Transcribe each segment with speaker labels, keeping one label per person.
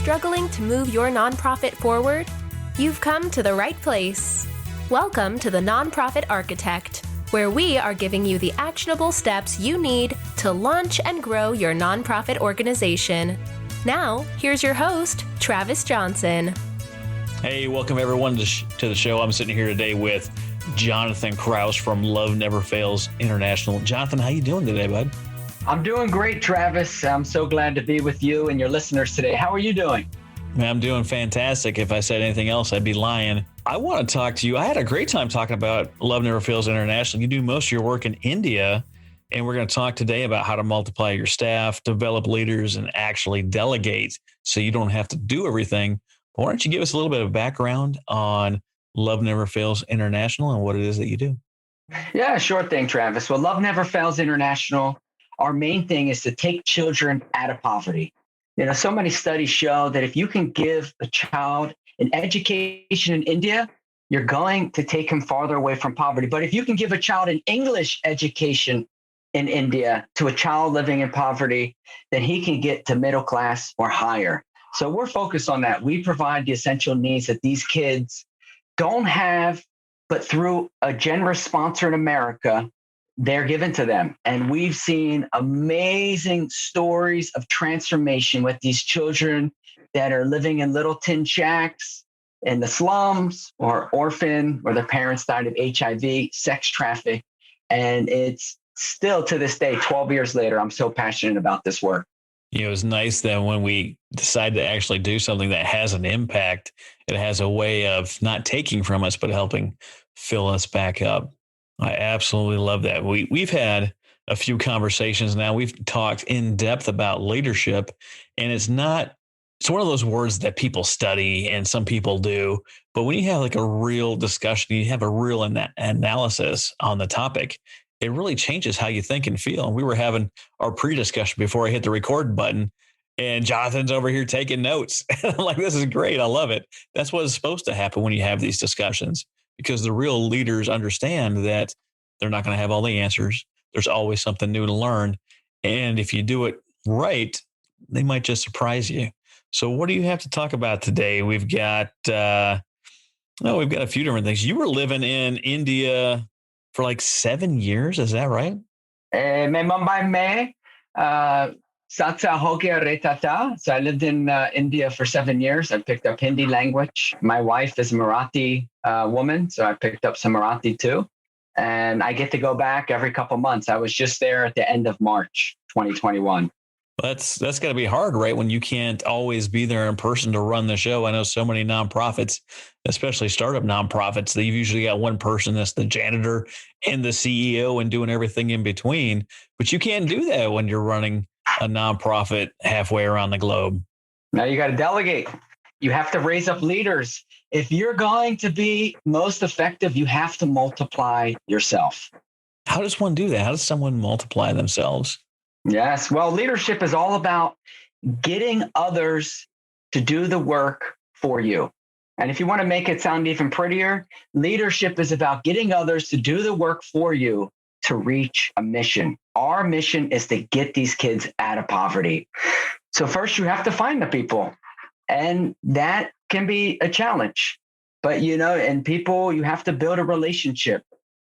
Speaker 1: struggling to move your nonprofit forward? You've come to the right place. Welcome to the Nonprofit Architect, where we are giving you the actionable steps you need to launch and grow your nonprofit organization. Now, here's your host, Travis Johnson.
Speaker 2: Hey, welcome everyone to the show. I'm sitting here today with Jonathan Kraus from Love Never Fails International. Jonathan, how you doing today, bud?
Speaker 3: I'm doing great, Travis. I'm so glad to be with you and your listeners today. How are you doing?
Speaker 2: Man, I'm doing fantastic. If I said anything else, I'd be lying. I want to talk to you. I had a great time talking about Love Never Fails International. You do most of your work in India, and we're going to talk today about how to multiply your staff, develop leaders, and actually delegate so you don't have to do everything. But why don't you give us a little bit of background on Love Never Fails International and what it is that you do?
Speaker 3: Yeah, sure thing, Travis. Well, Love Never Fails International, our main thing is to take children out of poverty. You know, so many studies show that if you can give a child an education in India, you're going to take him farther away from poverty. But if you can give a child an English education in India to a child living in poverty, then he can get to middle class or higher. So we're focused on that. We provide the essential needs that these kids don't have, but through a generous sponsor in America, they're given to them. And we've seen amazing stories of transformation with these children that are living in little tin shacks in the slums or orphan, or their parents died of HIV, sex traffic. And it's still to this day, 12 years later, I'm so passionate about this work.
Speaker 2: You know, it's nice that when we decide to actually do something that has an impact, it has a way of not taking from us, but helping fill us back up. I absolutely love that. We've had a few conversations now. We've talked in depth about leadership, and it's one of those words that people study and some people do. But when you have like a real discussion, you have a real analysis on the topic, it really changes how you think and feel. And we were having our pre-discussion before I hit the record button, and Jonathan's over here taking notes. I'm like, this is great. I love it. That's what is supposed to happen when you have these discussions, because the real leaders understand that they're not going to have all the answers. There's always something new to learn. And if you do it right, they might just surprise you. So what do you have to talk about today? We've got a few different things. You were living in India for like 7 years. Is that right?
Speaker 3: So I lived in India for 7 years. I picked up Hindi language. My wife is a Marathi woman, so I picked up some Marathi too. And I get to go back every couple months. I was just there at the end of March 2021.
Speaker 2: That's got to be hard, right? When you can't always be there in person to run the show. I know so many nonprofits, especially startup nonprofits, they've usually got one person that's the janitor and the CEO and doing everything in between. But you can't do that when you're running a nonprofit halfway around the globe.
Speaker 3: Now you got to delegate. You have to raise up leaders. If you're going to be most effective, you have to multiply yourself.
Speaker 2: How does one do that? How does someone multiply themselves?
Speaker 3: Yes. Well, leadership is all about getting others to do the work for you. And if you want to make it sound even prettier, leadership is about getting others to do the work for you to reach a mission. Our mission is to get these kids out of poverty. So first you have to find the people, and that can be a challenge. But, and people, you have to build a relationship.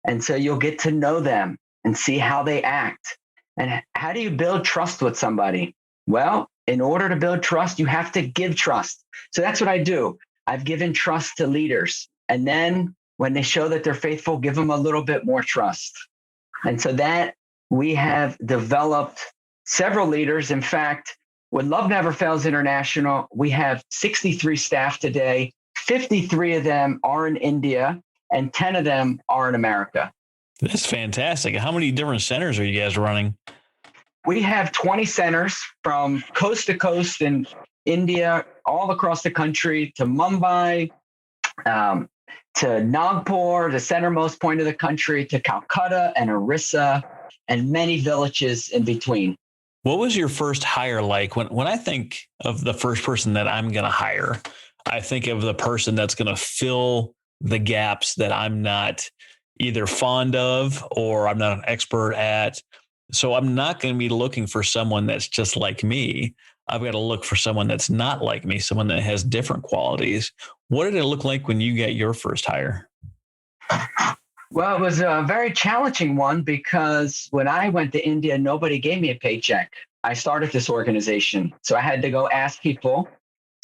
Speaker 3: And so you'll get to know them and see how they act. And how do you build trust with somebody? Well, in order to build trust, you have to give trust. So that's what I do. I've given trust to leaders. And then when they show that they're faithful, give them a little bit more trust. And so that we have developed several leaders. In fact, with Love Never Fails International, we have 63 staff today. 53 of them are in India and 10 of them are in America.
Speaker 2: That's fantastic. How many different centers are you guys running?
Speaker 3: We have 20 centers from coast to coast in India, all across the country, to Mumbai, to Nagpur, the centermost point of the country, to Calcutta and Orissa, and many villages in between.
Speaker 2: What was your first hire like? When I think of the first person that I'm going to hire, I think of the person that's going to fill the gaps that I'm not either fond of or I'm not an expert at, So I'm not going to be looking for someone that's just like me. I've got to look for someone that's not like me, someone that has different qualities. What did it look like when you got your first hire?
Speaker 3: Well, it was a very challenging one because when I went to India, nobody gave me a paycheck. I started this organization. So I had to go ask people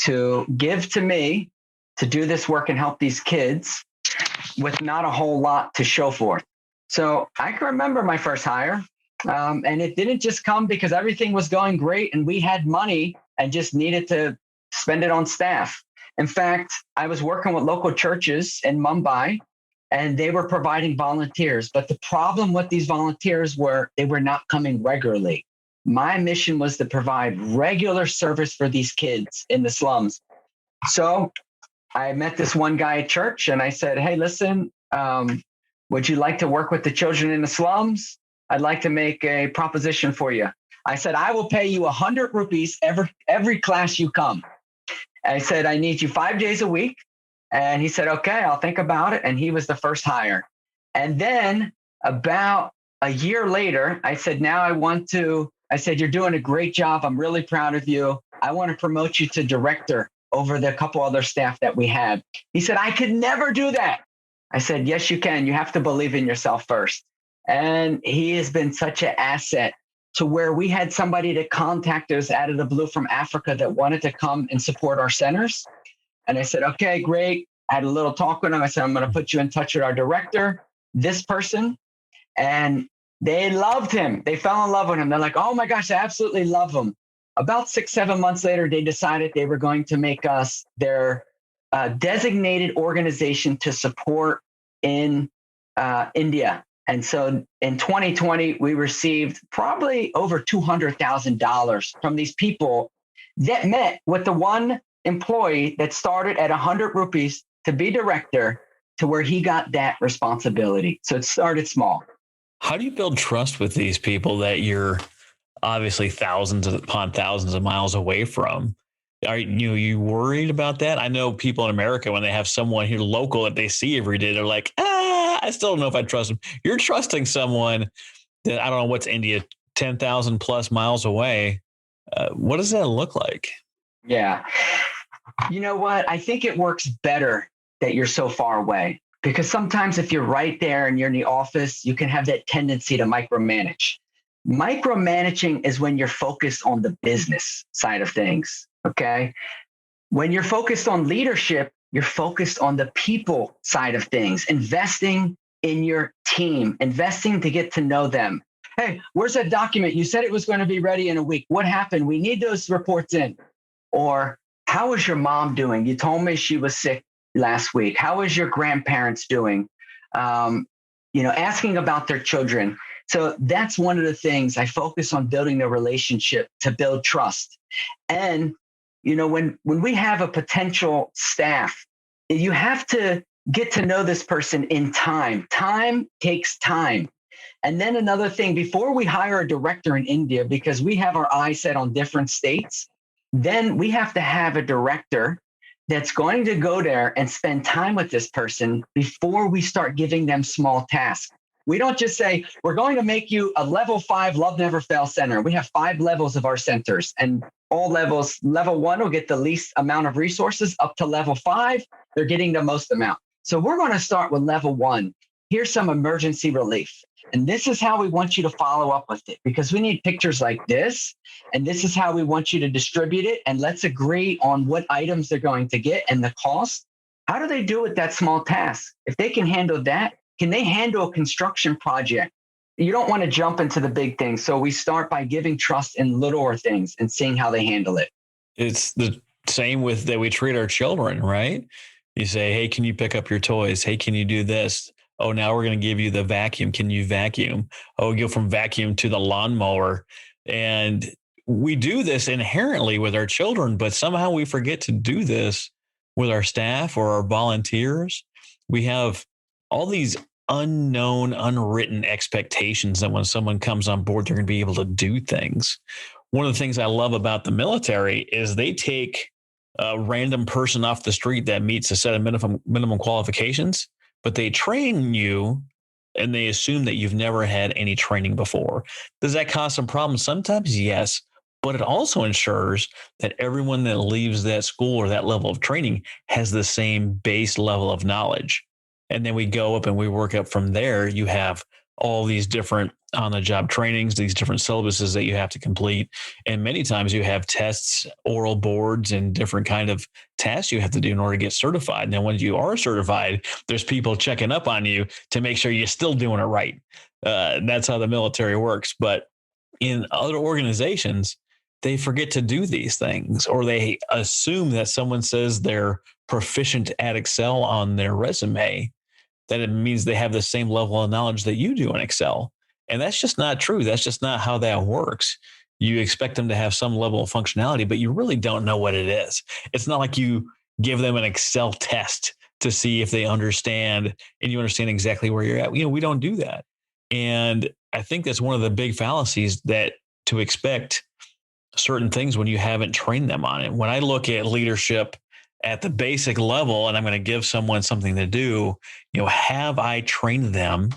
Speaker 3: to give to me to do this work and help these kids with not a whole lot to show for it. So I can remember my first hire. And it didn't just come because everything was going great and we had money and just needed to spend it on staff. In fact, I was working with local churches in Mumbai and they were providing volunteers. But the problem with these volunteers were they were not coming regularly. My mission was to provide regular service for these kids in the slums. So I met this one guy at church and I said, hey, listen, would you like to work with the children in the slums? I'd like to make a proposition for you. I said, I will pay you 100 rupees every class you come. I said, I need you 5 days a week. And he said, okay, I'll think about it. And he was the first hire. And then about a year later, I said, I said, you're doing a great job. I'm really proud of you. I want to promote you to director over the couple other staff that we have. He said, I could never do that. I said, yes, you can. You have to believe in yourself first. And he has been such an asset to where we had somebody to contact us out of the blue from Africa that wanted to come and support our centers. And I said, okay, great. I had a little talk with him. I said, I'm going to put you in touch with our director, this person. And they loved him. They fell in love with him. They're like, oh my gosh, I absolutely love him. About 6-7 months later, they decided they were going to make us their designated organization to support in India. And so in 2020, we received probably over $200,000 from these people that met with the one employee that started at 100 rupees to be director to where he got that responsibility. So it started small.
Speaker 2: How do you build trust with these people that you're obviously thousands upon thousands of miles away from? Are you worried about that? I know people in America, when they have someone here local that they see every day, they're like, I still don't know if I trust them. You're trusting someone that, I don't know, what's India, 10,000 plus miles away. What does that look like?
Speaker 3: Yeah. You know what? I think it works better that you're so far away, because sometimes if you're right there and you're in the office, you can have that tendency to micromanage. Micromanaging is when you're focused on the business side of things. Okay. When you're focused on leadership, you're focused on the people side of things, investing in your team, investing to get to know them. Hey, where's that document? You said it was going to be ready in a week. What happened? We need those reports in. Or how is your mom doing? You told me she was sick last week. How is your grandparents doing? Asking about their children. So that's one of the things I focus on, building the relationship to build trust. And when we have a potential staff, you have to get to know this person in time. Time takes time. And then another thing, before we hire a director in India, because we have our eyes set on different states, then we have to have a director that's going to go there and spend time with this person before we start giving them small tasks. We don't just say, we're going to make you a level 5 Love Never Fail center. We have 5 levels of our centers, and all levels, level 1 will get the least amount of resources. Up to level 5, they're getting the most amount. So we're going to start with level 1. Here's some emergency relief. And this is how we want you to follow up with it, because we need pictures like this. And this is how we want you to distribute it. And let's agree on what items they're going to get and the cost. How do they do with that small task? If they can handle that, can they handle a construction project? You don't want to jump into the big things. So we start by giving trust in littler things and seeing how they handle it.
Speaker 2: It's the same with that we treat our children, right? You say, hey, can you pick up your toys? Hey, can you do this? Oh, now we're going to give you the vacuum. Can you vacuum? Oh, we go from vacuum to the lawnmower. And we do this inherently with our children, but somehow we forget to do this with our staff or our volunteers. We have all these unknown, unwritten expectations that when someone comes on board, they're going to be able to do things. One of the things I love about the military is they take a random person off the street that meets a set of minimum qualifications, but they train you and they assume that you've never had any training before. Does that cause some problems? Sometimes, yes, but it also ensures that everyone that leaves that school or that level of training has the same base level of knowledge. And then we go up and we work up from there. You have all these different on-the-job trainings, these different syllabuses that you have to complete. And many times you have tests, oral boards, and different kind of tasks you have to do in order to get certified. And then when you are certified, there's people checking up on you to make sure you're still doing it right. That's how the military works. But in other organizations, they forget to do these things, or they assume that someone says they're proficient at Excel on their resume, that it means they have the same level of knowledge that you do in Excel. And that's just not true. That's just not how that works. You expect them to have some level of functionality, but you really don't know what it is. It's not like you give them an Excel test to see if they understand and you understand exactly where you're at. We don't do that. And I think that's one of the big fallacies, that to expect certain things when you haven't trained them on it. When I look at leadership at the basic level and I'm going to give someone something to do, have I trained them,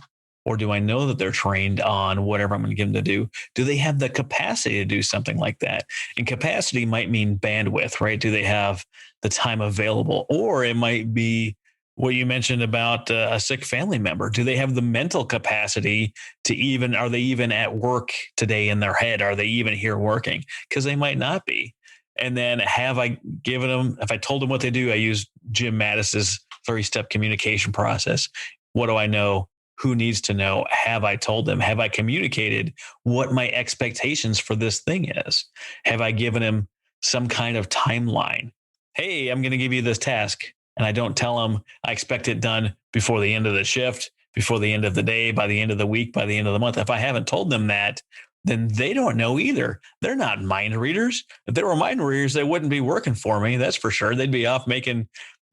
Speaker 2: or do I know that they're trained on whatever I'm going to give them to do? Do they have the capacity to do something like that? And capacity might mean bandwidth, right? Do they have the time available? Or it might be what you mentioned about a sick family member. Do they have the mental capacity to are they even at work today in their head? Are they even here working? Because they might not be. And then have I given them, if I told them what they do, I use Jim Mattis's 3-step communication process. What do I know? Who needs to know? Have I told them? Have I communicated what my expectations for this thing is? Have I given them some kind of timeline? Hey, I'm going to give you this task. And I don't tell them I expect it done before the end of the shift, before the end of the day, by the end of the week, by the end of the month. If I haven't told them that, then they don't know either. They're not mind readers. If they were mind readers, they wouldn't be working for me. That's for sure. They'd be off making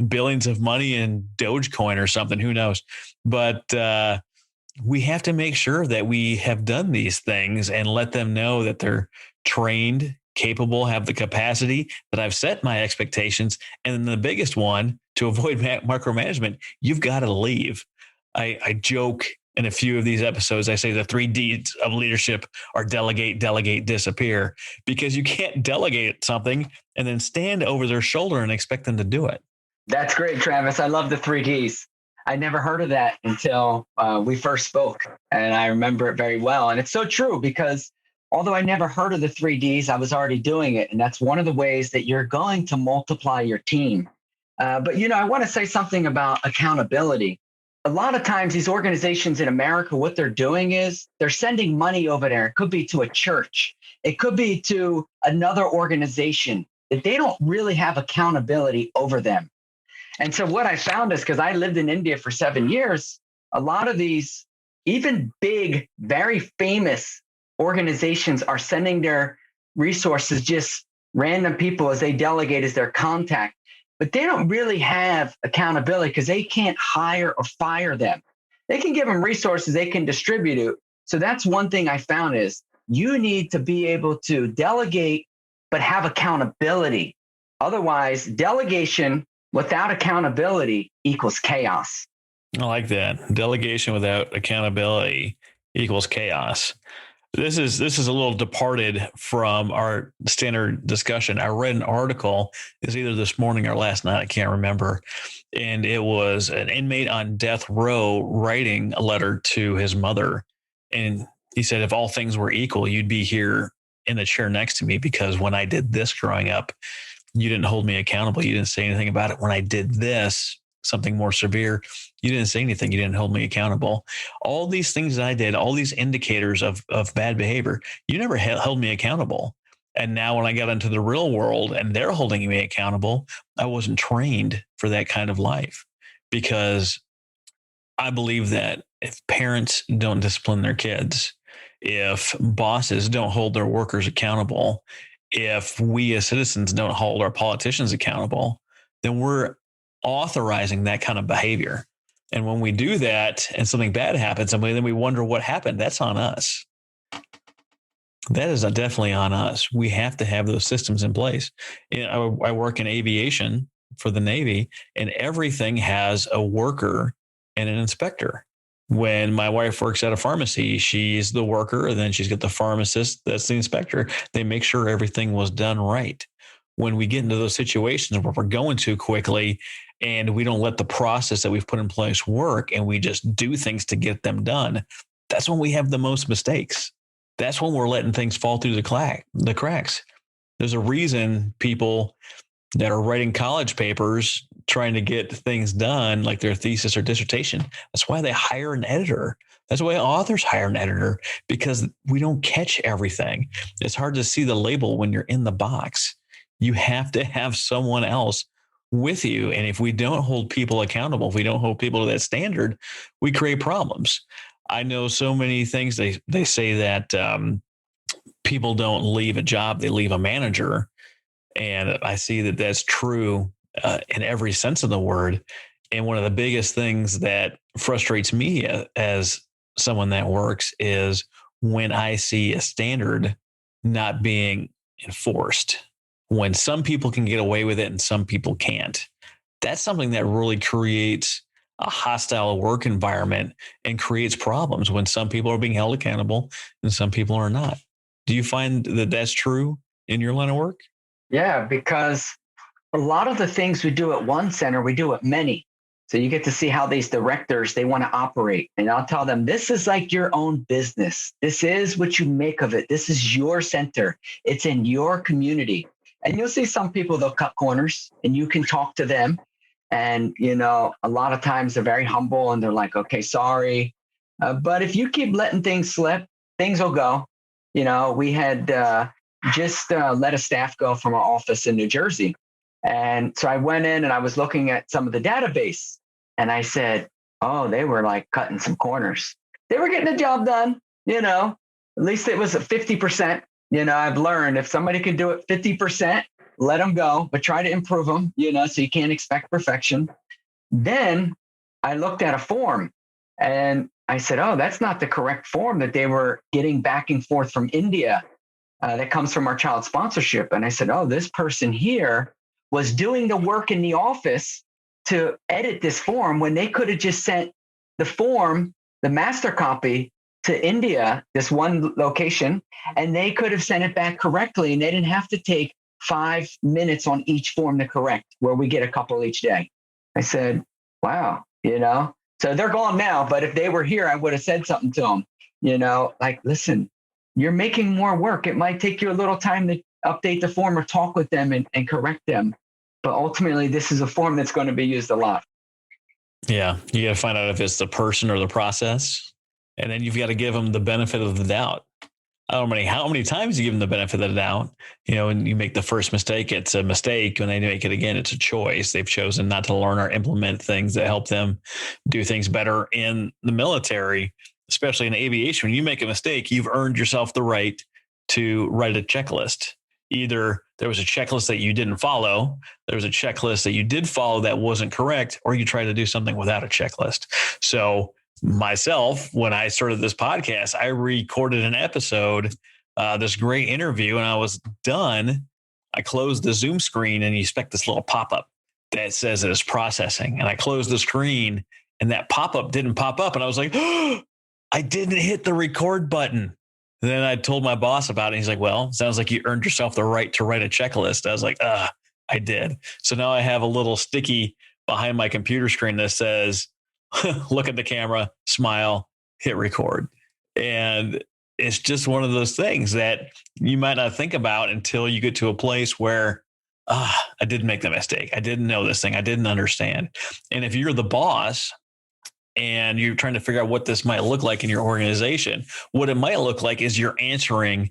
Speaker 2: billions of money in Dogecoin or something. Who knows? But we have to make sure that we have done these things and let them know that they're trained, capable, have the capacity, that I've set my expectations. And then the biggest one, to avoid micromanagement, you've got to leave. I joke in a few of these episodes, I say the 3 Ds of leadership are delegate, delegate, disappear, because you can't delegate something and then stand over their shoulder and expect them to do it.
Speaker 3: That's great, Travis. I love the 3 Ds. I never heard of that until we first spoke, and I remember it very well. And it's so true, because although I never heard of the 3 Ds, I was already doing it. And that's one of the ways that you're going to multiply your team. But I want to say something about accountability. A lot of times these organizations in America, what they're doing is they're sending money over there. It could be to a church. It could be to another organization that they don't really have accountability over them. And so what I found is, because I lived in India for 7 years, a lot of these, even big, very famous organizations, are sending their resources, just random people as they delegate as their contact. But they don't really have accountability, because they can't hire or fire them. They can give them resources, they can distribute it. So that's one thing I found, is you need to be able to delegate, but have accountability. Otherwise, delegation without accountability equals chaos.
Speaker 2: I like that. Delegation without accountability equals chaos. This is a little departed from our standard discussion. I read an article, is either this morning or last night, I can't remember. And it was an inmate on death row writing a letter to his mother. And he said, if all things were equal, you'd be here in the chair next to me, because when I did this growing up, you didn't hold me accountable. You didn't say anything about it. When I did this, something more severe, you didn't say anything. You didn't hold me accountable. All these things that I did, all these indicators of bad behavior, you never held me accountable. And now when I got into the real world and they're holding me accountable, I wasn't trained for that kind of life, because I believe that if parents don't discipline their kids, if bosses don't hold their workers accountable, if we as citizens don't hold our politicians accountable, then we're authorizing that kind of behavior. And when we do that and something bad happens, and then we wonder what happened, that's on us. That is definitely on us. We have to have those systems in place. I work in aviation for the Navy, and everything has a worker and an inspector. When my wife works at a pharmacy, she's the worker, and then she's got the pharmacist that's the inspector. They make sure everything was done right. When we get into those situations where we're going too quickly and we don't let the process that we've put in place work and we just do things to get them done, that's when we have the most mistakes. That's when we're letting things fall through the cracks. There's a reason people that are writing college papers trying to get things done, like their thesis or dissertation, that's why they hire an editor. That's why authors hire an editor, because we don't catch everything. It's hard to see the label when you're in the box. You have to have someone else with you. And if we don't hold people accountable, if we don't hold people to that standard, we create problems. I know so many things. They say that people don't leave a job, they leave a manager. And I see that that's true in every sense of the word. And one of the biggest things that frustrates me as someone that works is when I see a standard not being enforced. When some people can get away with it and some people can't. That's something that really creates a hostile work environment and creates problems when some people are being held accountable and some people are not. Do you find that that's true in your line of work?
Speaker 3: Yeah, because a lot of the things we do at one center, we do at many. So you get to see how these directors, they want to operate. And I'll tell them, this is like your own business. This is what you make of it. This is your center. It's in your community. And you'll see some people, they'll cut corners and you can talk to them. And, a lot of times they're very humble and they're like, okay, sorry. But if you keep letting things slip, things will go. We had just let a staff go from our office in New Jersey. And so I went in and I was looking at some of the database and I said, oh, they were like cutting some corners. They were getting the job done, at least it was at 50%. I've learned if somebody can do it 50%, let them go, but try to improve them, so you can't expect perfection. Then I looked at a form and I said, oh, that's not the correct form that they were getting back and forth from India. That comes from our child sponsorship. And I said, oh, this person here was doing the work in the office to edit this form when they could have just sent the form, the master copy, to India, this one location, and they could have sent it back correctly. And they didn't have to take 5 minutes on each form to correct, where we get a couple each day. I said, wow, so they're gone now. But if they were here, I would have said something to them, like, listen, you're making more work. It might take you a little time to update the form or talk with them and correct them. But ultimately, this is a form that's going to be used a lot.
Speaker 2: Yeah. You got to find out if it's the person or the process. And then you've got to give them the benefit of the doubt. I don't know how many times you give them the benefit of the doubt. When you make the first mistake, it's a mistake. When they make it again, it's a choice. They've chosen not to learn or implement things that help them do things better in the military, especially in aviation. When you make a mistake, you've earned yourself the right to write a checklist. Either there was a checklist that you didn't follow, there was a checklist that you did follow that wasn't correct, or you tried to do something without a checklist. So myself, when I started this podcast, I recorded an episode, this great interview, and I was done. I closed the Zoom screen and you expect this little pop-up that says it is processing. And I closed the screen and that pop-up didn't pop up. And I was like, oh, I didn't hit the record button. And then I told my boss about it. He's like, well, sounds like you earned yourself the right to write a checklist. I was like, I did. So now I have a little sticky behind my computer screen that says, look at the camera, smile, hit record. And it's just one of those things that you might not think about until you get to a place where, I did make the mistake. I didn't know this thing. I didn't understand. And if you're the boss and you're trying to figure out what this might look like in your organization, what it might look like is you're answering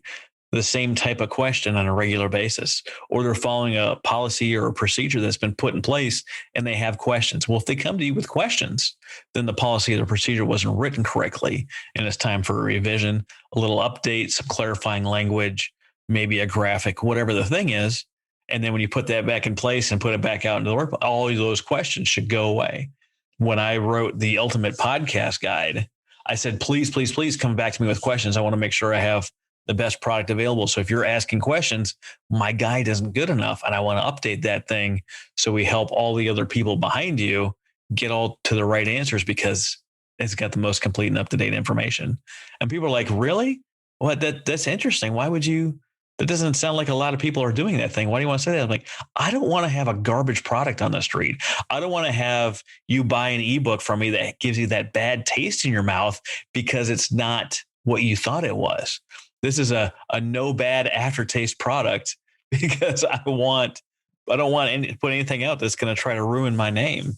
Speaker 2: the same type of question on a regular basis, or they're following a policy or a procedure that's been put in place and they have questions. Well, if they come to you with questions, then the policy or the procedure wasn't written correctly and it's time for a revision, a little update, some clarifying language, maybe a graphic, whatever the thing is. And then when you put that back in place and put it back out into the work, all of those questions should go away. When I wrote the Ultimate Podcast Guide, I said, please, please, please come back to me with questions. I want to make sure I have the best product available. So if you're asking questions, my guide isn't good enough and I want to update that thing so we help all the other people behind you get all to the right answers, because has got the most complete and up-to-date information. And people are like, really? What? That's interesting. Why would you? That doesn't sound like a lot of people are doing that thing. Why do you want to say that? I'm like, I don't want to have a garbage product on the street. I don't want to have you buy an ebook from me that gives you that bad taste in your mouth because it's not what you thought it was. This is a no bad aftertaste product because I don't want to put anything out that's going to try to ruin my name.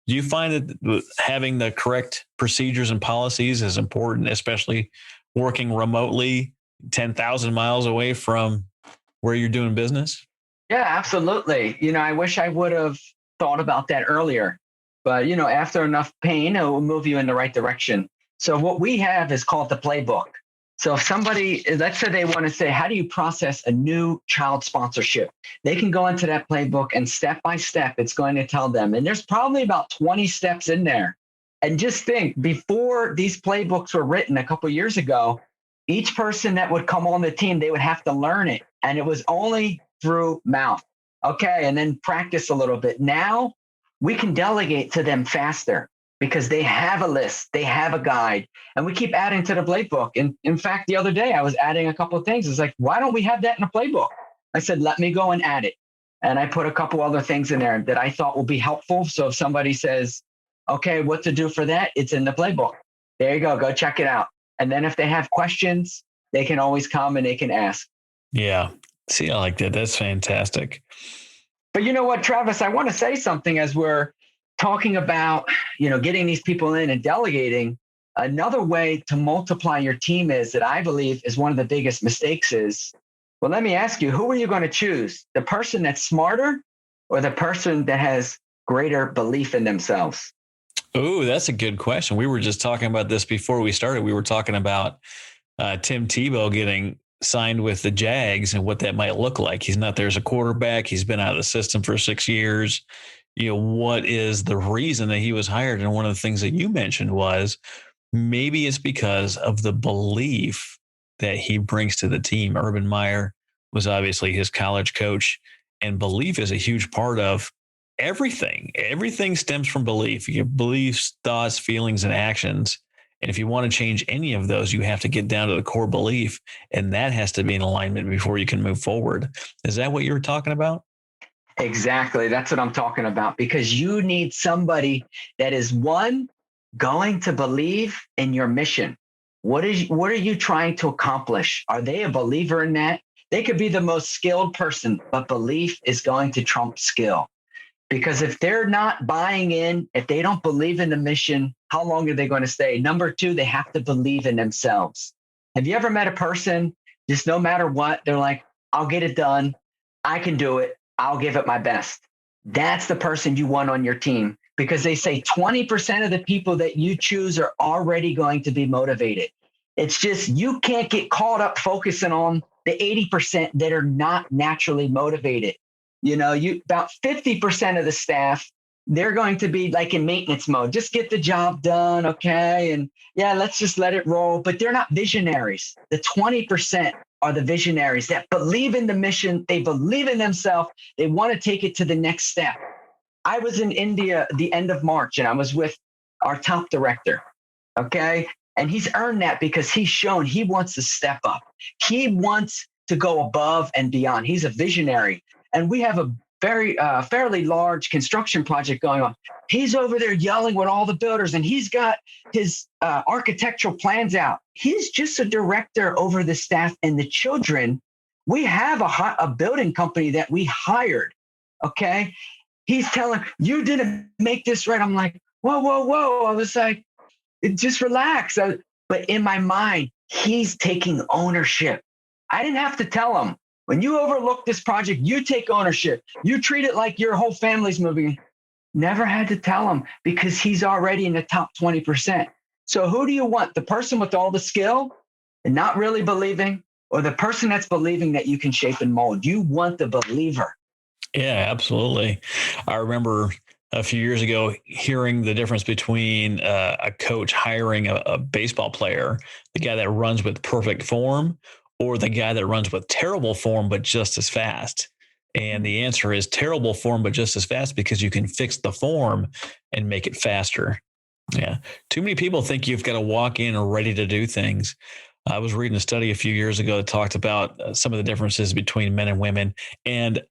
Speaker 2: Do you find that having the correct procedures and policies is important, especially working remotely 10,000 miles away from where you're doing business?
Speaker 3: Yeah, absolutely. I wish I would have thought about that earlier, but after enough pain, it will move you in the right direction. So what we have is called the playbook. So if somebody, let's say they want to say, how do you process a new child sponsorship? They can go into that playbook and step by step, it's going to tell them. And there's probably about 20 steps in there. And just think, before these playbooks were written a couple of years ago, each person that would come on the team, they would have to learn it. And it was only through mouth. Okay. And then practice a little bit. Now we can delegate to them faster because they have a list, they have a guide, and we keep adding to the playbook. And in fact, the other day I was adding a couple of things. It's like, why don't we have that in a playbook? I said, let me go and add it. And I put a couple other things in there that I thought will be helpful. So if somebody says, okay, what to do for that? It's in the playbook. There you go check it out. And then if they have questions, they can always come and they can ask.
Speaker 2: Yeah. See, I like that. That's fantastic.
Speaker 3: But you know what, Travis, I want to say something as we're talking about, getting these people in and delegating. Another way to multiply your team is that I believe is one of the biggest mistakes is, well, let me ask you, who are you going to choose? The person that's smarter or the person that has greater belief in themselves?
Speaker 2: Oh, that's a good question. We were just talking about this before we started. We were talking about Tim Tebow getting signed with the Jags and what that might look like. He's not there as a quarterback. He's been out of the system for 6 years. What is the reason that he was hired? And one of the things that you mentioned was maybe it's because of the belief that he brings to the team. Urban Meyer was obviously his college coach, and belief is a huge part of everything. Everything stems from belief. Your beliefs, thoughts, feelings, and actions. And if you want to change any of those, you have to get down to the core belief, and that has to be in alignment before you can move forward. Is that what you were talking about?
Speaker 3: Exactly. That's what I'm talking about, because you need somebody that is, one, going to believe in your mission. What are you trying to accomplish? Are they a believer in that? They could be the most skilled person, but belief is going to trump skill. Because if they're not buying in, if they don't believe in the mission, how long are they going to stay? Number two, they have to believe in themselves. Have you ever met a person, just no matter what, they're like, I'll get it done. I can do it. I'll give it my best. That's the person you want on your team, because they say 20% of the people that you choose are already going to be motivated. It's just, you can't get caught up focusing on the 80% that are not naturally motivated. About 50% of the staff, they're going to be like in maintenance mode. Just get the job done. Okay. And yeah, let's just let it roll. But they're not visionaries. The 20% are the visionaries that believe in the mission. They believe in themselves. They want to take it to the next step. I was in India at the end of March, and I was with our top director. Okay. And he's earned that because he's shown he wants to step up. He wants to go above and beyond. He's a visionary. And we have a very fairly large construction project going on. He's over there yelling with all the builders, and he's got his architectural plans out. He's just a director over the staff and the children. We have a building company that we hired. Okay. He's telling, you didn't make this right. I'm like, whoa. I was like, just relax. But in my mind, he's taking ownership. I didn't have to tell him. When you overlook this project, you take ownership. You treat it like your whole family's moving. Never had to tell him, because he's already in the top 20%. So who do you want? The person with all the skill and not really believing, or the person that's believing that you can shape and mold? You want the believer.
Speaker 2: Yeah, absolutely. I remember a few years ago hearing the difference between a coach hiring a baseball player, the guy that runs with perfect form, or the guy that runs with terrible form, but just as fast. And the answer is terrible form, but just as fast, because you can fix the form and make it faster. Yeah. Too many people think you've got to walk in ready to do things. I was reading a study a few years ago that talked about some of the differences between men and women. And,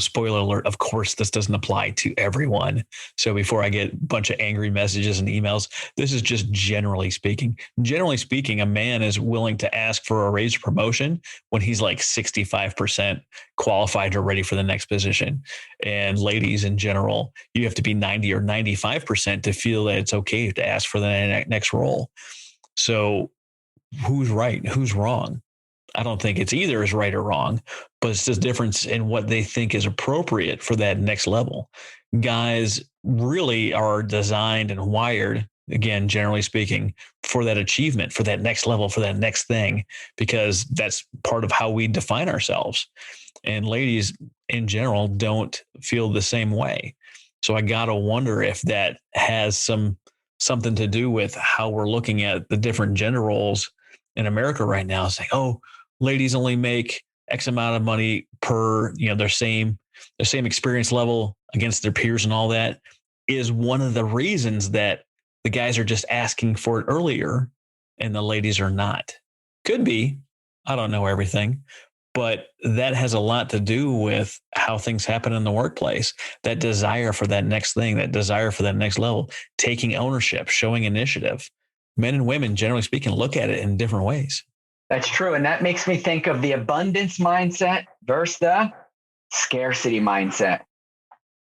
Speaker 2: spoiler alert, of course, this doesn't apply to everyone. So before I get a bunch of angry messages and emails, this is just generally speaking. Generally speaking, a man is willing to ask for a raise or promotion when he's like 65% qualified or ready for the next position. And ladies in general, you have to be 90 or 95% to feel that it's okay to ask for the next role. So who's right? Who's wrong? I don't think it's either is right or wrong, but it's just difference in what they think is appropriate for that next level. Guys really are designed and wired, again, generally speaking, for that achievement, for that next level, for that next thing, because that's part of how we define ourselves. And ladies in general don't feel the same way. So I got to wonder if that has something to do with how we're looking at the different gender roles in America right now, saying, oh, ladies only make X amount of money per, their same experience level against their peers and all that, is one of the reasons that the guys are just asking for it earlier and the ladies are not. Could be. I don't know everything, but that has a lot to do with how things happen in the workplace. That desire for that next thing, that desire for that next level, taking ownership, showing initiative. Men and women, generally speaking, look at it in different ways.
Speaker 3: That's true. And that makes me think of the abundance mindset versus the scarcity mindset.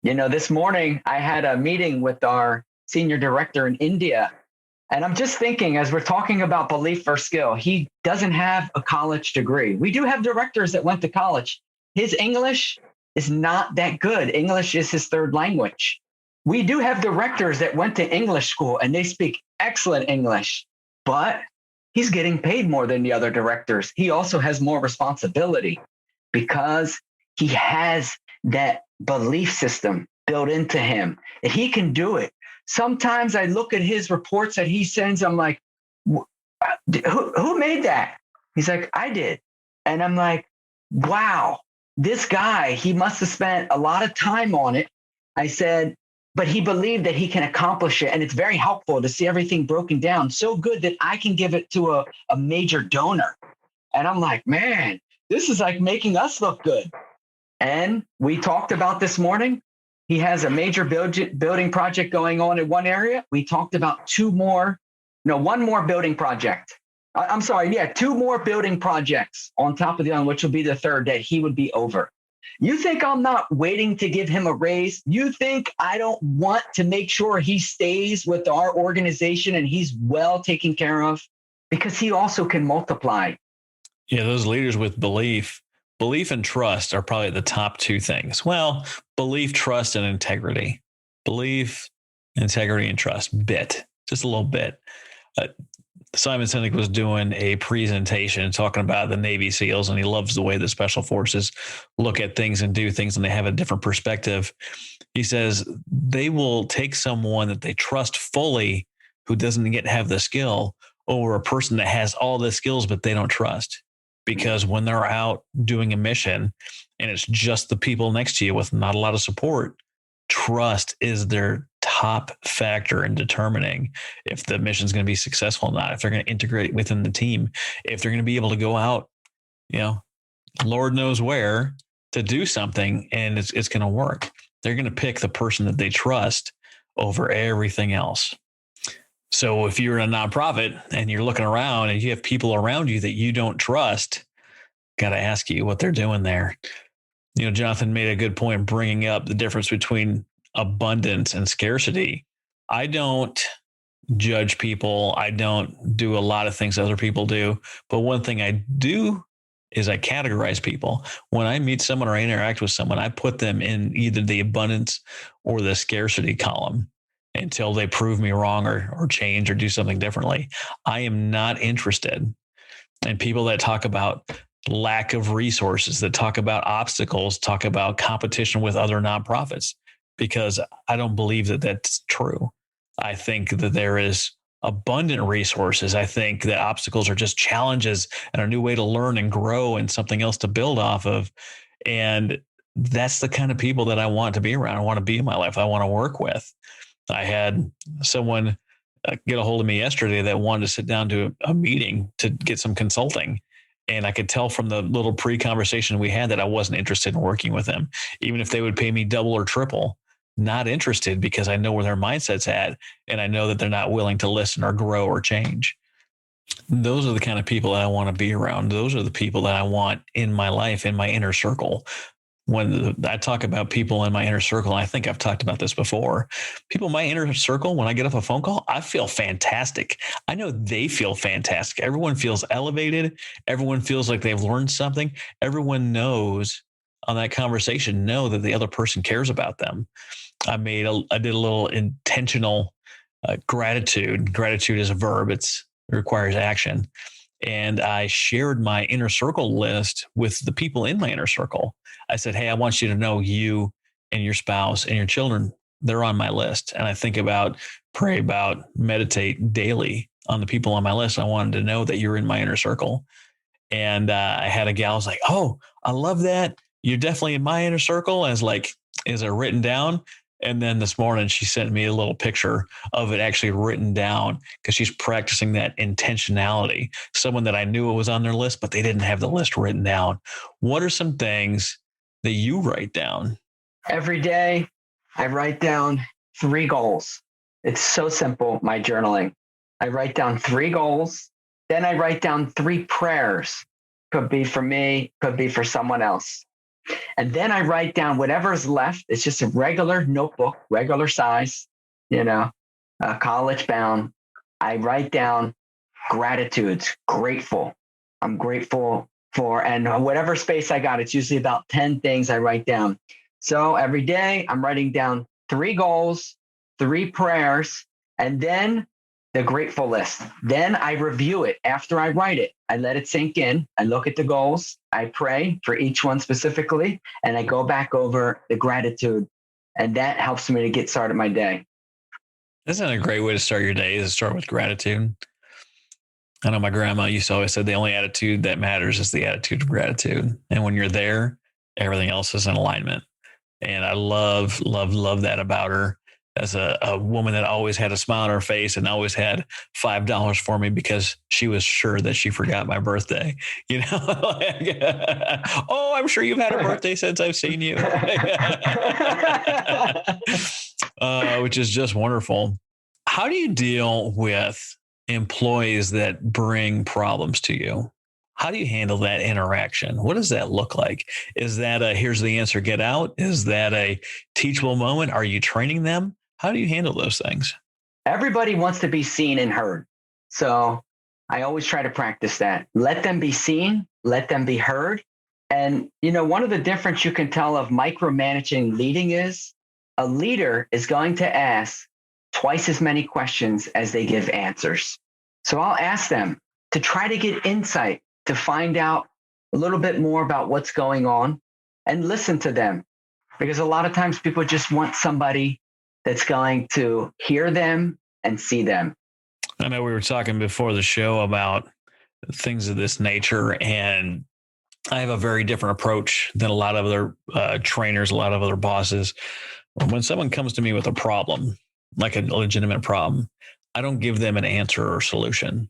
Speaker 3: This morning I had a meeting with our senior director in India. And I'm just thinking, as we're talking about belief versus skill, he doesn't have a college degree. We do have directors that went to college. His English is not that good. English is his third language. We do have directors that went to English school and they speak excellent English, but he's getting paid more than the other directors. He also has more responsibility because he has that belief system built into him that he can do it. Sometimes I look at his reports that he sends. I'm like, who made that? He's like, I did. And I'm like, wow, this guy, he must have spent a lot of time on it. I said, but he believed that he can accomplish it. And it's very helpful to see everything broken down. So good that I can give it to a major donor. And I'm like, man, this is like making us look good. And we talked about this morning. He has a major building project going on in one area. We talked about one more building project. Two more building projects on top of the other, which will be the third that he would be over. You think I'm not waiting to give him a raise? You think I don't want to make sure he stays with our organization and he's well taken care of? Because he also can multiply.
Speaker 2: Yeah, those leaders with belief and trust are probably the top two things. Well, belief, trust, and integrity. Belief, integrity, and trust. Just a little bit. Simon Sinek was doing a presentation talking about the Navy SEALs, and he loves the way the Special Forces look at things and do things, and they have a different perspective. He says they will take someone that they trust fully who doesn't yet have the skill over a person that has all the skills, but they don't trust. Because when they're out doing a mission and it's just the people next to you with not a lot of support, trust is their top factor in determining if the mission is going to be successful or not, if they're going to integrate within the team, if they're going to be able to go out, Lord knows where to do something and it's going to work. They're going to pick the person that they trust over everything else. So if you're in a nonprofit and you're looking around and you have people around you that you don't trust, got to ask you what they're doing there. Jonathan made a good point bringing up the difference between abundance and scarcity. I don't judge people. I don't do a lot of things other people do. But one thing I do is I categorize people. When I meet someone or I interact with someone, I put them in either the abundance or the scarcity column until they prove me wrong or change or do something differently. I am not interested in people that talk about lack of resources, that talk about obstacles, talk about competition with other nonprofits, because I don't believe that that's true. I think that there is abundant resources. I think that obstacles are just challenges and a new way to learn and grow and something else to build off of. And that's the kind of people that I want to be around. I want to be in my life. I want to work with. I had someone get a hold of me yesterday that wanted to sit down to a meeting to get some consulting. And I could tell from the little pre-conversation we had that I wasn't interested in working with them, even if they would pay me double or triple. Not interested, because I know where their mindset's at, and I know that they're not willing to listen or grow or change. Those are the kind of people that I want to be around. Those are the people that I want in my life, in my inner circle. When I talk about people in my inner circle, I think I've talked about this before. People in my inner circle, when I get off a phone call, I feel fantastic. I know they feel fantastic. Everyone feels elevated. Everyone feels like they've learned something. Everyone knows on that conversation, know that the other person cares about them. I did a little intentional gratitude. Gratitude is a verb. It requires action. And I shared my inner circle list with the people in my inner circle. I said, hey, I want you to know you and your spouse and your children, they're on my list. And I think about, pray about, meditate daily on the people on my list. I wanted to know that you're in my inner circle. And I had a gal who's like, oh, I love that. You're definitely in my inner circle. As like, is it written down? And then this morning she sent me a little picture of it actually written down, because she's practicing that intentionality. Someone that I knew it was on their list, but they didn't have the list written down. What are some things that you write down?
Speaker 3: Every day I write down 3 goals. It's so simple, my journaling. I write down 3 goals. Then I write down 3 prayers. Could be for me, could be for someone else. And then I write down whatever's left. It's just a regular notebook, regular size, college bound. I write down gratitudes, grateful. I'm grateful for, and whatever space I got, it's usually about 10 things I write down. So every day I'm writing down 3 goals, 3 prayers, and then the grateful list. Then I review it after I write it. I let it sink in. I look at the goals. I pray for each one specifically, and I go back over the gratitude. And that helps me to get started my day.
Speaker 2: Isn't that a great way to start your day, is to start with gratitude? I know my grandma used to always say the only attitude that matters is the attitude of gratitude. And when you're there, everything else is in alignment. And I love that about her. As a woman that always had a smile on her face and always had $5 for me because she was sure that she forgot my birthday. Oh, I'm sure you've had a birthday since I've seen you, which is just wonderful. How do you deal with employees that bring problems to you? How do you handle that interaction? What does that look like? Is that a here's the answer, get out? Is that a teachable moment? Are you training them? How do you handle those things?
Speaker 3: Everybody wants to be seen and heard. So I always try to practice that. Let them be seen, let them be heard. And, one of the difference you can tell of micromanaging leading is a leader is going to ask twice as many questions as they give answers. So I'll ask them to try to get insight, to find out a little bit more about what's going on, and listen to them. Because a lot of times people just want somebody that's going to hear them and see them.
Speaker 2: I know we were talking before the show about things of this nature, and I have a very different approach than a lot of other trainers, a lot of other bosses. When someone comes to me with a problem, like a legitimate problem, I don't give them an answer or solution.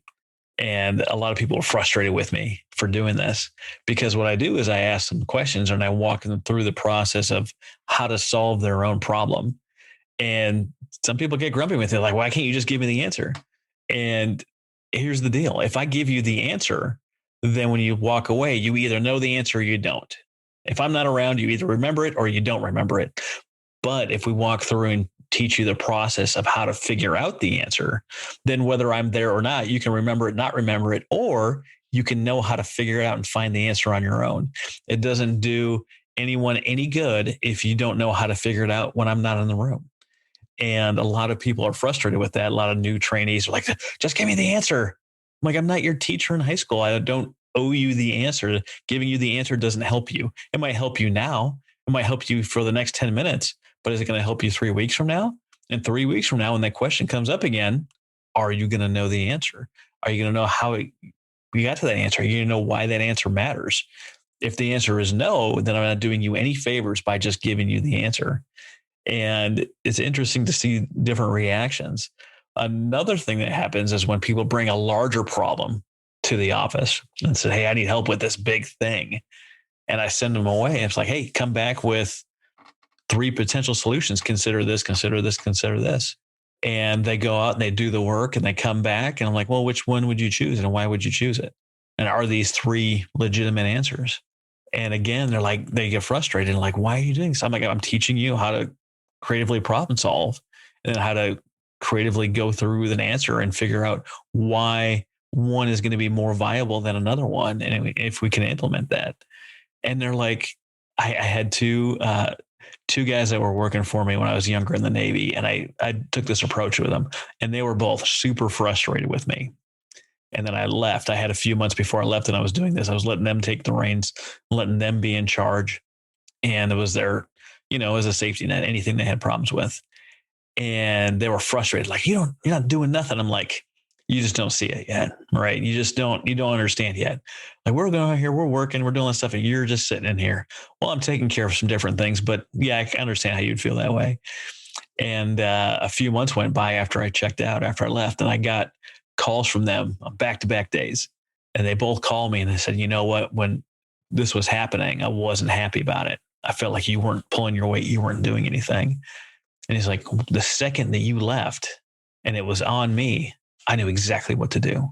Speaker 2: And a lot of people are frustrated with me for doing this, because what I do is I ask them questions and I walk them through the process of how to solve their own problem. And some people get grumpy with it, like, why can't you just give me the answer? And here's the deal. If I give you the answer, then when you walk away, you either know the answer or you don't. If I'm not around, you either remember it or you don't remember it. But if we walk through and teach you the process of how to figure out the answer, then whether I'm there or not, you can remember it, not remember it, or you can know how to figure it out and find the answer on your own. It doesn't do anyone any good if you don't know how to figure it out when I'm not in the room. And a lot of people are frustrated with that. A lot of new trainees are like, just give me the answer. I'm like, I'm not your teacher in high school. I don't owe you the answer. Giving you the answer doesn't help you. It might help you now. It might help you for the next 10 minutes, but is it going to help you 3 weeks from now? And 3 weeks from now, when that question comes up again, are you going to know the answer? Are you going to know how you got to that answer? Are you going to know why that answer matters? If the answer is no, then I'm not doing you any favors by just giving you the answer. And it's interesting to see different reactions. Another thing that happens is when people bring a larger problem to the office and say, hey, I need help with this big thing. And I send them away. And it's like, hey, come back with 3 potential solutions. Consider this, consider this, consider this. And they go out and they do the work and they come back. And I'm like, well, which one would you choose? And why would you choose it? And are these 3 legitimate answers? And again, they're like, they get frustrated and like, why are you doing this? I'm like, I'm teaching you how to creatively problem solve and then how to creatively go through with an answer and figure out why one is going to be more viable than another one. And if we can implement that. And they're like, I had two guys that were working for me when I was younger in the Navy. And I took this approach with them and they were both super frustrated with me. And then I left. I had a few months before I left and I was doing this. I was letting them take the reins, letting them be in charge. And it was their, as a safety net, anything they had problems with. And they were frustrated. Like, you're not doing nothing. I'm like, you just don't see it yet. Right. You don't understand yet. Like, we're going out here, we're working, we're doing this stuff. And you're just sitting in here. Well, I'm taking care of some different things, but yeah, I understand how you'd feel that way. And a few months went by after I checked out, after I left, and I got calls from them on back-to-back days. And they both called me and they said, you know what, when this was happening, I wasn't happy about it. I felt like you weren't pulling your weight. You weren't doing anything. And he's like, the second that you left and it was on me, I knew exactly what to do.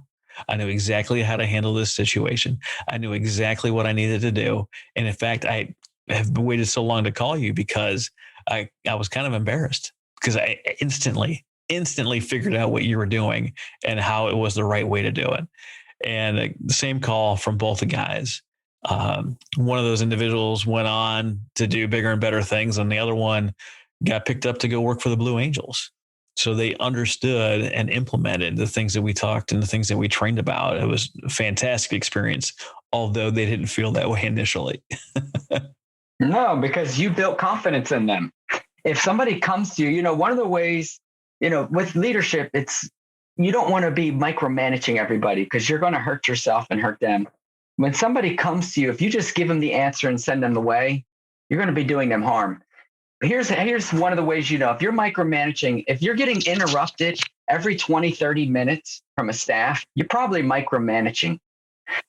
Speaker 2: I knew exactly how to handle this situation. I knew exactly what I needed to do. And in fact, I have waited so long to call you because I was kind of embarrassed because I instantly figured out what you were doing and how it was the right way to do it. And the same call from both the guys. One of those individuals went on to do bigger and better things, and the other one got picked up to go work for the Blue Angels. So they understood and implemented the things that we talked and the things that we trained about. It was a fantastic experience, although they didn't feel that way initially.
Speaker 3: No, because you built confidence in them. If somebody comes to you, one of the ways, with leadership, you don't want to be micromanaging everybody because you're going to hurt yourself and hurt them. When somebody comes to you, if you just give them the answer and send them away, you're going to be doing them harm. But here's one of the ways, if you're micromanaging, if you're getting interrupted every 20, 30 minutes from a staff, you're probably micromanaging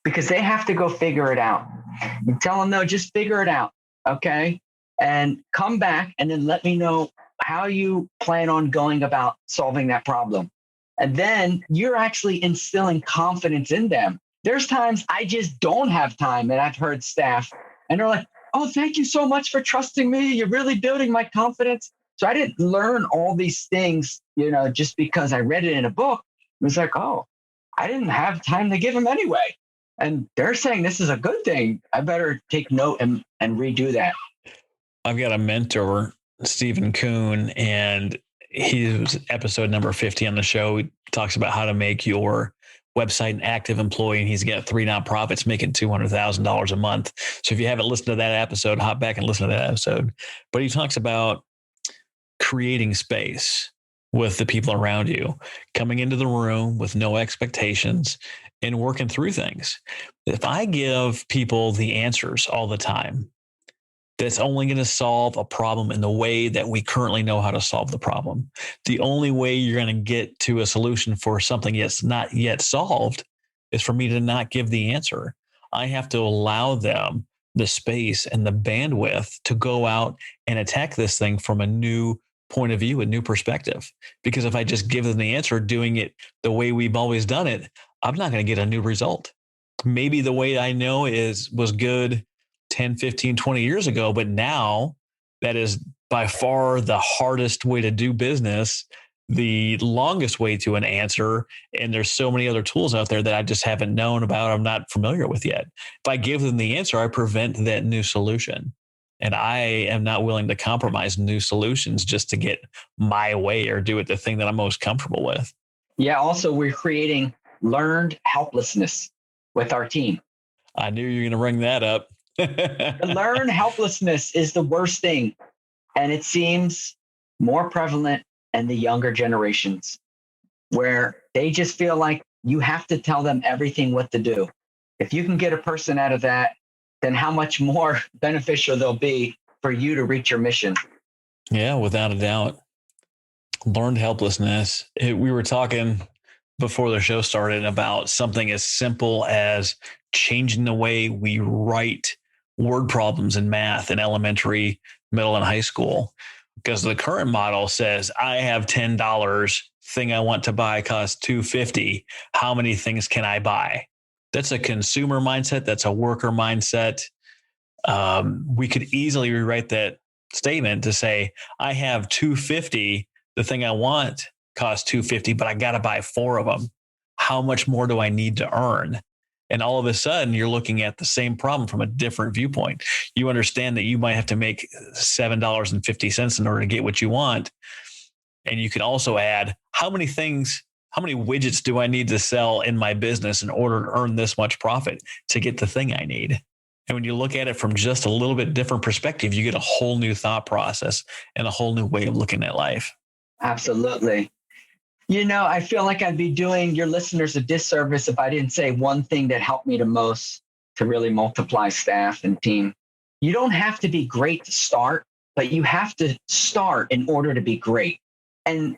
Speaker 3: because they have to go figure it out. You tell them, no, just figure it out. Okay. And come back and then let me know how you plan on going about solving that problem. And then you're actually instilling confidence in them. There's times I just don't have time, and I've heard staff and they're like, oh, thank you so much for trusting me. You're really building my confidence. So I didn't learn all these things, just because I read it in a book. It was like, oh, I didn't have time to give them anyway. And they're saying this is a good thing. I better take note and redo that.
Speaker 2: I've got a mentor, Stephen Kuhn, and he's episode number 50 on the show. He talks about how to make your website an active employee, and he's got 3 nonprofits making $200,000 a month. So if you haven't listened to that episode, hop back and listen to that episode. But he talks about creating space with the people around you, coming into the room with no expectations and working through things. If I give people the answers all the time, that's only going to solve a problem in the way that we currently know how to solve the problem. The only way you're going to get to a solution for something that's not yet solved is for me to not give the answer. I have to allow them the space and the bandwidth to go out and attack this thing from a new point of view, a new perspective. Because if I just give them the answer, doing it the way we've always done it, I'm not going to get a new result. Maybe the way I know was good 10, 15, 20 years ago, but now that is by far the hardest way to do business, the longest way to an answer. And there's so many other tools out there that I just haven't known about, I'm not familiar with yet. If I give them the answer, I prevent that new solution. And I am not willing to compromise new solutions just to get my way or do it the thing that I'm most comfortable with.
Speaker 3: Yeah. Also, we're creating learned helplessness with our team.
Speaker 2: I knew you were going to bring that up.
Speaker 3: Learned helplessness is the worst thing. And it seems more prevalent in the younger generations, where they just feel like you have to tell them everything what to do. If you can get a person out of that, then how much more beneficial they'll be for you to reach your mission.
Speaker 2: Yeah, without a doubt. Learned helplessness. We were talking before the show started about something as simple as changing the way we write word problems in math in elementary, middle, and high school. Because the current model says, I have $10, thing I want to buy costs $2.50. How many things can I buy? That's a consumer mindset. That's a worker mindset. We could easily rewrite that statement to say, I have $2.50. The thing I want costs $2.50, but I got to buy 4 of them. How much more do I need to earn? And all of a sudden, you're looking at the same problem from a different viewpoint. You understand that you might have to make $7.50 in order to get what you want. And you can also add, how many widgets do I need to sell in my business in order to earn this much profit to get the thing I need? And when you look at it from just a little bit different perspective, you get a whole new thought process and a whole new way of looking at life.
Speaker 3: Absolutely. I feel like I'd be doing your listeners a disservice if I didn't say one thing that helped me the most to really multiply staff and team. You don't have to be great to start, but you have to start in order to be great. And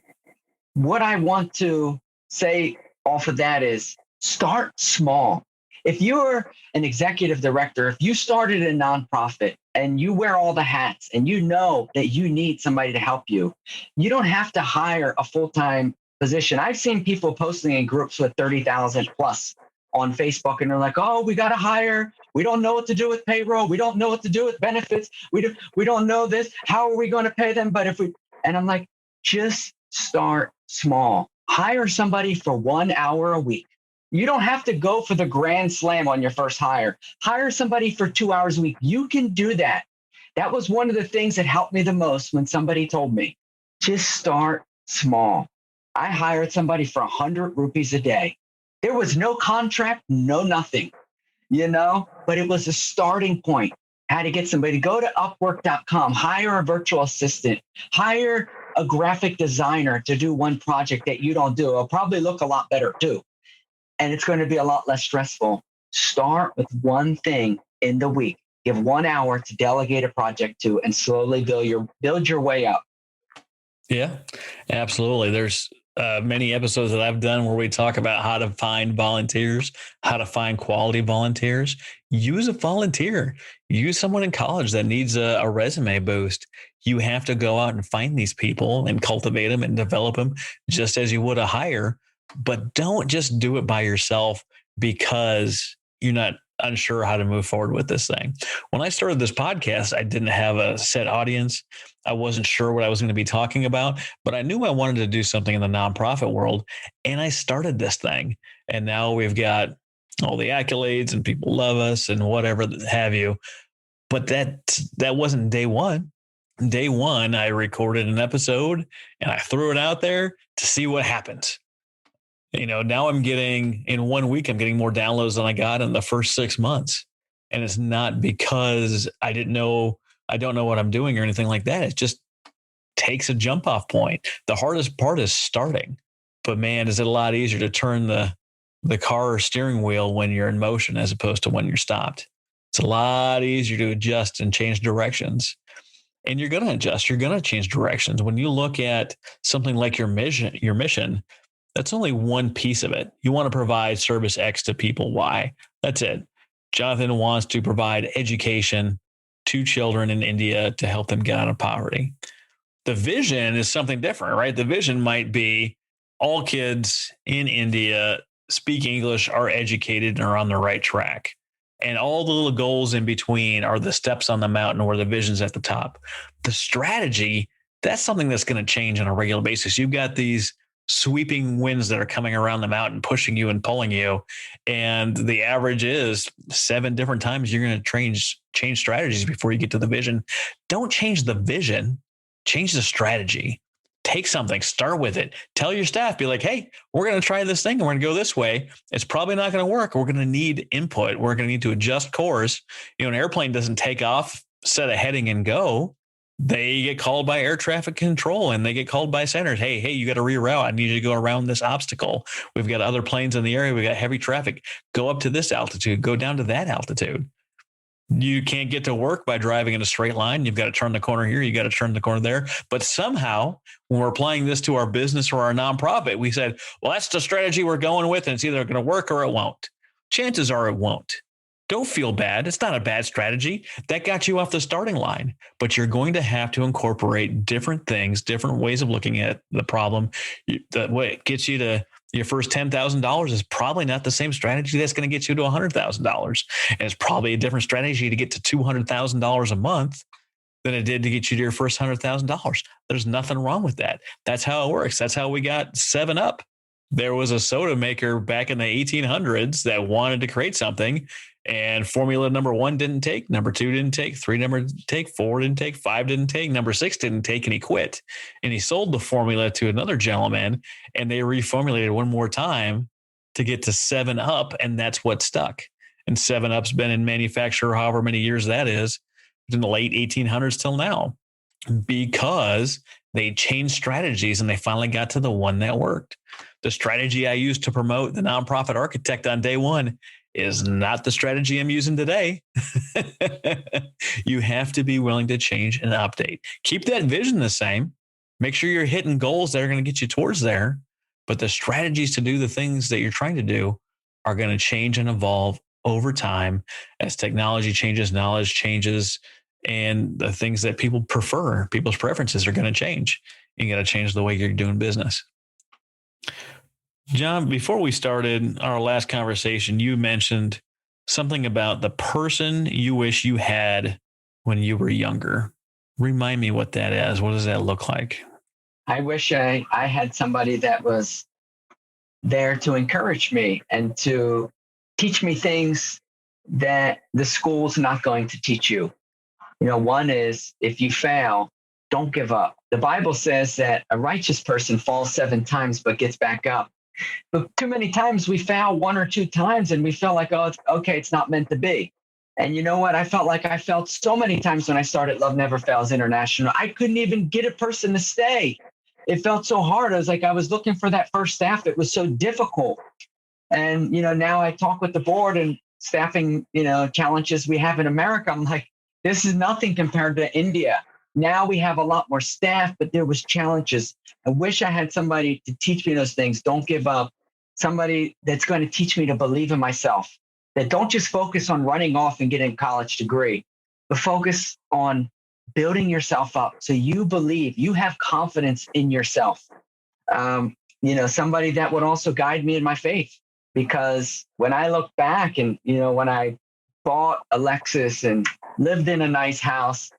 Speaker 3: what I want to say off of that is start small. If you're an executive director, if you started a nonprofit and you wear all the hats and you know that you need somebody to help you, you don't have to hire a full-time position. I've seen people posting in groups with 30,000 plus on Facebook, and they're like, oh, we got to hire. We don't know what to do with payroll. We don't know what to do with benefits. We don't know this. How are we going to pay them? And I'm like, just start small. Hire somebody for 1 hour a week. You don't have to go for the grand slam on your first hire. Hire somebody for 2 hours a week. You can do that. That was one of the things that helped me the most when somebody told me, just start small. I hired somebody for 100 rupees a day. There was no contract, no nothing, but it was a starting point. I had to get somebody to go to Upwork.com, hire a virtual assistant, hire a graphic designer to do one project that you don't do. It'll probably look a lot better too. And it's going to be a lot less stressful. Start with one thing in the week. Give 1 hour to delegate a project to and slowly build your way up.
Speaker 2: Yeah, absolutely. There's many episodes that I've done where we talk about how to find volunteers, how to find quality volunteers. Use a volunteer. Use someone in college that needs a resume boost. You have to go out and find these people and cultivate them and develop them just as you would a hire. But don't just do it by yourself because you're not unsure how to move forward with this thing. When I started this podcast, I didn't have a set audience. I wasn't sure what I was going to be talking about, but I knew I wanted to do something in the nonprofit world. And I started this thing. And now we've got all the accolades and people love us and whatever have you. But that wasn't day one. Day one, I recorded an episode and I threw it out there to see what happens. Now in 1 week, I'm getting more downloads than I got in the first 6 months. And it's not because I don't know what I'm doing or anything like that. It just takes a jump off point. The hardest part is starting, but man, is it a lot easier to turn the car or steering wheel when you're in motion as opposed to when you're stopped. It's a lot easier to adjust and change directions. And you're going to adjust. You're going to change directions. When you look at something like your mission, that's only one piece of it. You want to provide service X to people Y. That's it. Jonathan wants to provide education to children in India to help them get out of poverty. The vision is something different, right? The vision might be all kids in India speak English, are educated, and are on the right track. And all the little goals in between are the steps on the mountain where the vision's at the top. The strategy, that's something that's going to change on a regular basis. You've got these sweeping winds that are coming around the mountain, pushing you and pulling you. And the average is 7 different times you're going to change strategies before you get to the vision. Don't change the vision, change the strategy. Take something, start with it. Tell your staff, be like, hey, we're going to try this thing and we're going to go this way. It's probably not going to work. We're going to need input. We're going to need to adjust course. An airplane doesn't take off, set a heading and go. They get called by air traffic control and they get called by centers. Hey, you got to reroute. I need you to go around this obstacle. We've got other planes in the area. We've got heavy traffic. Go up to this altitude, go down to that altitude. You can't get to work by driving in a straight line. You've got to turn the corner here. You got to turn the corner there. But somehow, when we're applying this to our business or our nonprofit, we said, well, that's the strategy we're going with, and it's either going to work or it won't. Chances are it won't. Don't feel bad. It's not a bad strategy. That got you off the starting line, but you're going to have to incorporate different things, different ways of looking at the problem. What gets you to your first $10,000 is probably not the same strategy that's going to get you to $100,000. And it's probably a different strategy to get to $200,000 a month than it did to get you to your first $100,000. There's nothing wrong with that. That's how it works. That's how we got 7-Up. There was a soda maker back in the 1800s that wanted to create something, and formula number 1 didn't take, number 2 didn't take, 3 didn't take, 4 didn't take, 5 didn't take, number 6 didn't take, and he quit. And he sold the formula to another gentleman, and they reformulated one more time to get to 7-Up, and that's what stuck. And 7-Up's been in manufacture however many years that is, in the late 1800s till now, because they changed strategies and they finally got to the one that worked. The strategy I used to promote the nonprofit architect on day one is not the strategy I'm using today. You have to be willing to change and update. Keep that vision the same. Make sure you're hitting goals that are going to get you towards there. But the strategies to do the things that you're trying to do are going to change and evolve over time as technology changes, knowledge changes, and the things that people prefer, people's preferences are going to change. You got to change the way you're doing business. John, before we started our last conversation, you mentioned something about the person you wish you had when you were younger. Remind me what that is. What does that look like?
Speaker 3: I wish I had somebody that was there to encourage me and to teach me things that the school's not going to teach you. You know, one is if you fail, don't give up. The Bible says that a righteous person falls 7 times but gets back up. But too many times we fail 1 or 2 times and we feel like, oh, it's not meant to be. And you know what? I felt so many times when I started Love Never Fails International. I couldn't even get a person to stay. It felt so hard. I was like, I was looking for that first staff. It was so difficult. And, you know, now I talk with the board and staffing, you know, challenges we have in America. I'm like, this is nothing compared to India. Now we have a lot more staff, but there was challenges. I wish I had somebody to teach me those things. Don't give up. Somebody that's going to teach me to believe in myself. That don't just focus on running off and getting a college degree, but focus on building yourself up so you believe, you have confidence in yourself. You know, somebody that would also guide me in my faith. Because when I look back and, you know, when I bought a Lexus and lived in a nice house,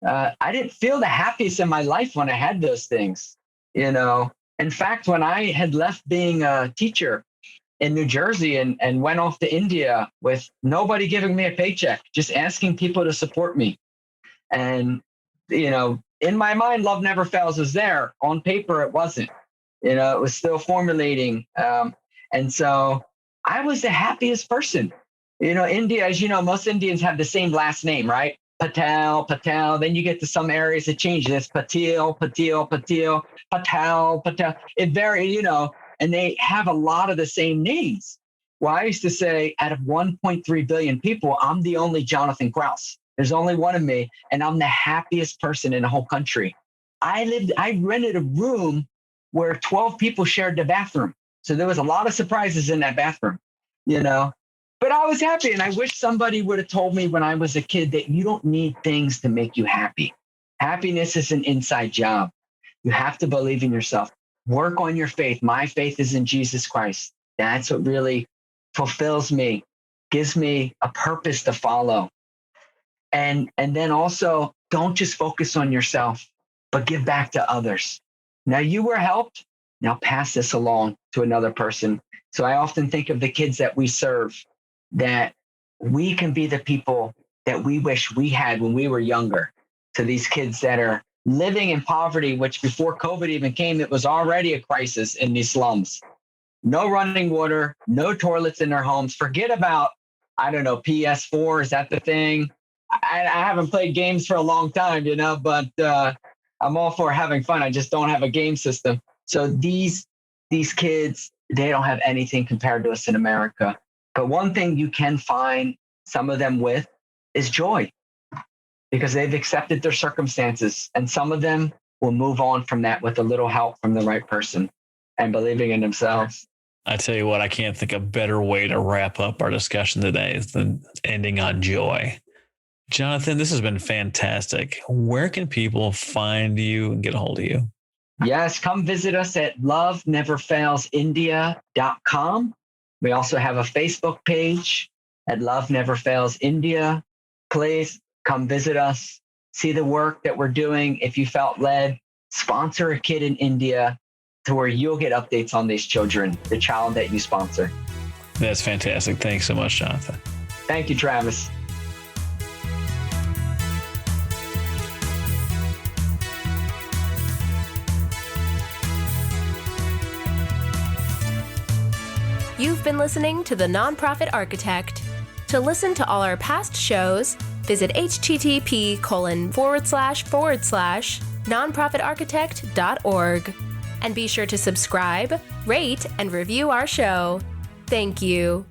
Speaker 3: I didn't feel the happiest in my life when I had those things. You know, in fact, when I had left being a teacher in New Jersey and went off to India with nobody giving me a paycheck, just asking people to support me. And, you know, in my mind, Love Never Fails was there. On paper, it wasn't. You know, it was still formulating. And so I was the happiest person. You know, India, as you know, most Indians have the same last name, right? Patel. Then you get to some areas that changes. It's Patel. It varies, you know, and they have a lot of the same names. Well, I used to say out of 1.3 billion people, I'm the only Jonathan Kraus. There's only one of me, and I'm the happiest person in the whole country. I rented a room where 12 people shared the bathroom. So there was a lot of surprises in that bathroom, you know. But I was happy, and I wish somebody would have told me when I was a kid that you don't need things to make you happy. Happiness is an inside job. You have to believe in yourself. Work on your faith. My faith is in Jesus Christ. That's what really fulfills me, gives me a purpose to follow. And then also, don't just focus on yourself, but give back to others. Now you were helped. Now pass this along to another person. So I often think of the kids that we serve, that we can be the people that we wish we had when we were younger, to these kids that are living in poverty, which before COVID even came, it was already a crisis in these slums. No running water, no toilets in their homes. Forget about, I don't know, PS4, is that the thing? I haven't played games for a long time, you know, but I'm all for having fun. I just don't have a game system. So these kids, they don't have anything compared to us in America. But one thing you can find some of them with is joy, because they've accepted their circumstances. And some of them will move on from that with a little help from the right person and believing in themselves.
Speaker 2: I tell you what, I can't think of a better way to wrap up our discussion today than ending on joy. Jonathan, this has been fantastic. Where can people find you and get a hold of you?
Speaker 3: Yes, come visit us at loveneverfailsindia.com. We also have a Facebook page at Love Never Fails India. Please come visit us, see the work that we're doing. If you felt led, sponsor a kid in India to where you'll get updates on these children, the child that you sponsor.
Speaker 2: That's fantastic. Thanks so much, Jonathan.
Speaker 3: Thank you, Travis.
Speaker 1: You've been listening to The Nonprofit Architect. To listen to all our past shows, visit http://nonprofitarchitect.org. And be sure to subscribe, rate, and review our show. Thank you.